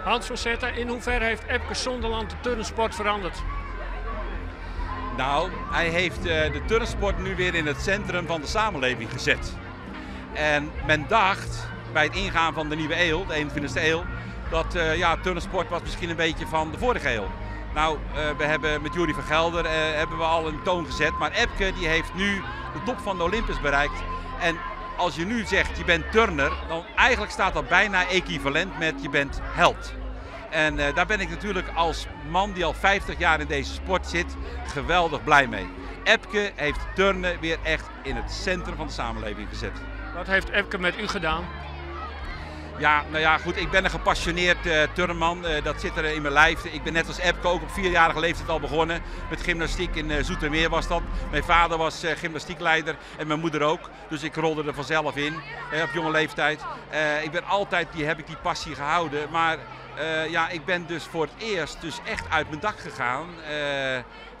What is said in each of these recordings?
Hans van Zetten, in hoeverre heeft Epke Zonderland de turnsport veranderd? Nou, hij heeft de turnsport nu weer in het centrum van de samenleving gezet. En men dacht bij het ingaan van de nieuwe eeuw, de 21e eeuw, dat turnsport was misschien een beetje van de vorige eeuw. Nou, we hebben met Juri van Gelder hebben we al een toon gezet, maar Epke die heeft nu de top van de Olympus bereikt. En als je nu zegt je bent turner, dan eigenlijk staat dat bijna equivalent met je bent held. En daar ben ik natuurlijk als man die al 50 jaar in deze sport zit geweldig blij mee. Epke heeft turnen weer echt in het centrum van de samenleving gezet. Wat heeft Epke met u gedaan? Ja, nou ja, goed, ik ben een gepassioneerd turnman. Dat zit er in mijn lijf. Ik ben net als Epke ook op 4-jarige leeftijd al begonnen met gymnastiek. In Zoetermeer was dat. Mijn vader was gymnastiekleider en mijn moeder ook. Dus ik rolde er vanzelf in op jonge leeftijd. Ik ben altijd, heb ik die passie gehouden. Maar ik ben dus voor het eerst dus echt uit mijn dak gegaan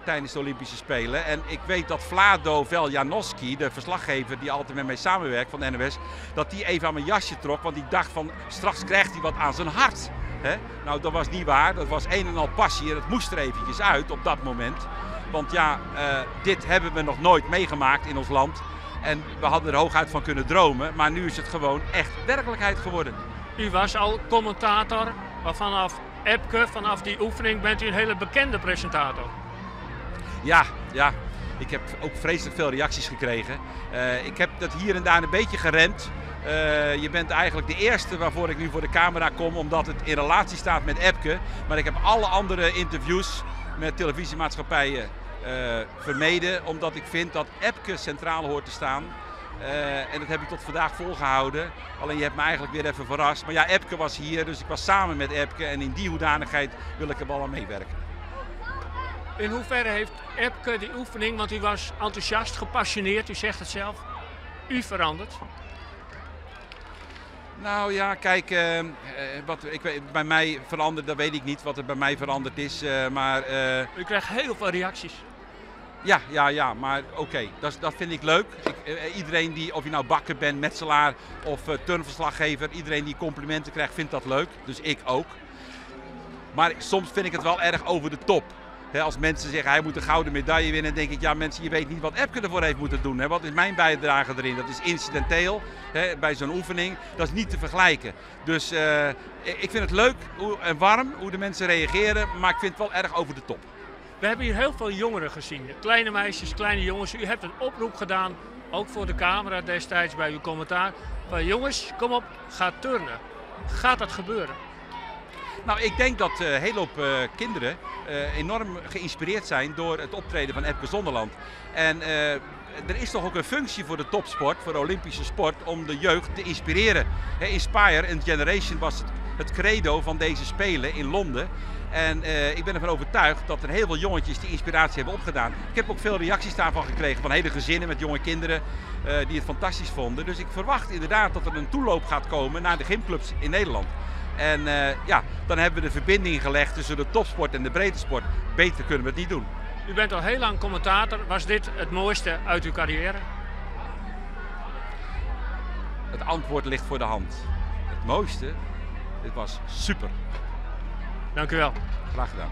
tijdens de Olympische Spelen. En ik weet dat Vlado Veljanovski, de verslaggever die altijd met mij samenwerkt van de NOS, dat die even aan mijn jasje trok, want die dacht van straks krijgt hij wat aan zijn hart. Hè? Nou, dat was niet waar. Dat was een en al passie en het moest er eventjes uit op dat moment. Want ja, dit hebben we nog nooit meegemaakt in ons land. En we hadden er hooguit van kunnen dromen, maar nu is het gewoon echt werkelijkheid geworden. U was al commentator, maar vanaf Epke, vanaf die oefening bent u een hele bekende presentator. Ja, ik heb ook vreselijk veel reacties gekregen. Ik heb dat hier en daar een beetje geremd. Je bent eigenlijk de eerste waarvoor ik nu voor de camera kom, omdat het in relatie staat met Epke. Maar ik heb alle andere interviews met televisiemaatschappijen vermeden, omdat ik vind dat Epke centraal hoort te staan. En dat heb ik tot vandaag volgehouden. Alleen je hebt me eigenlijk weer even verrast. Maar ja, Epke was hier, dus ik was samen met Epke en in die hoedanigheid wil ik er wel aan meewerken. In hoeverre heeft Epke die oefening, want u was enthousiast, gepassioneerd, u zegt het zelf, u veranderd? Nou ja, kijk, bij mij veranderd, dat weet ik niet wat er bij mij veranderd is. U krijgt heel veel reacties. Ja, maar oké, dat vind ik leuk. Iedereen die, of je nou bakker bent, metselaar of turnverslaggever, iedereen die complimenten krijgt, vindt dat leuk. Dus ik ook. Maar soms vind ik het wel erg over de top. Als mensen zeggen hij moet een gouden medaille winnen, denk ik ja mensen, je weet niet wat Epke ervoor heeft moeten doen. Wat is mijn bijdrage erin? Dat is incidenteel bij zo'n oefening. Dat is niet te vergelijken. Dus ik vind het leuk en warm hoe de mensen reageren, maar ik vind het wel erg over de top. We hebben hier heel veel jongeren gezien. Kleine meisjes, kleine jongens. U hebt een oproep gedaan, ook voor de camera destijds bij uw commentaar. Van jongens, kom op, ga turnen. Gaat dat gebeuren? Nou, ik denk dat een hele hoop kinderen enorm geïnspireerd zijn door het optreden van Epke Zonderland. En er is toch ook een functie voor de topsport, voor de Olympische sport, om de jeugd te inspireren. Inspire and Generation was het credo van deze Spelen in Londen. En ik ben ervan overtuigd dat er heel veel jongetjes die inspiratie hebben opgedaan. Ik heb ook veel reacties daarvan gekregen van hele gezinnen met jonge kinderen die het fantastisch vonden. Dus ik verwacht inderdaad dat er een toeloop gaat komen naar de gymclubs in Nederland. En dan hebben we de verbinding gelegd tussen de topsport en de breedte sport. Beter kunnen we het niet doen. U bent al heel lang commentator. Was dit het mooiste uit uw carrière? Het antwoord ligt voor de hand. Het mooiste, dit was super. Dank u wel. Graag gedaan.